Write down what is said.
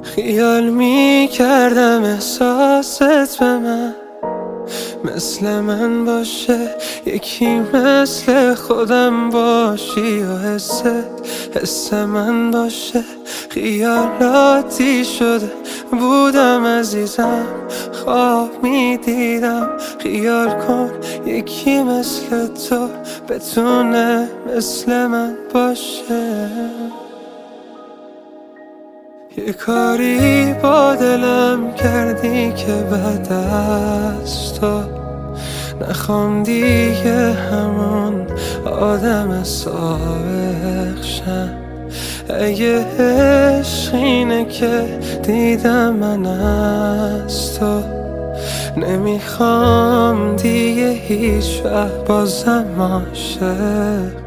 خیال میکردم احساست به من مثل من باشه، یکی مثل خودم باشی و حس من باشه. خیالاتی شده بودم عزیزم، خواب میدیدم خیال کن یکی مثل تو بتونه مثل من باشه. یه کاری با دلم کردی که بعد از تو نخوام دیگه همون آدم سابق شم. اگه عشق اینه که دیدم من از تو، نمیخوام دیگه هیچ وقت بازم عاشق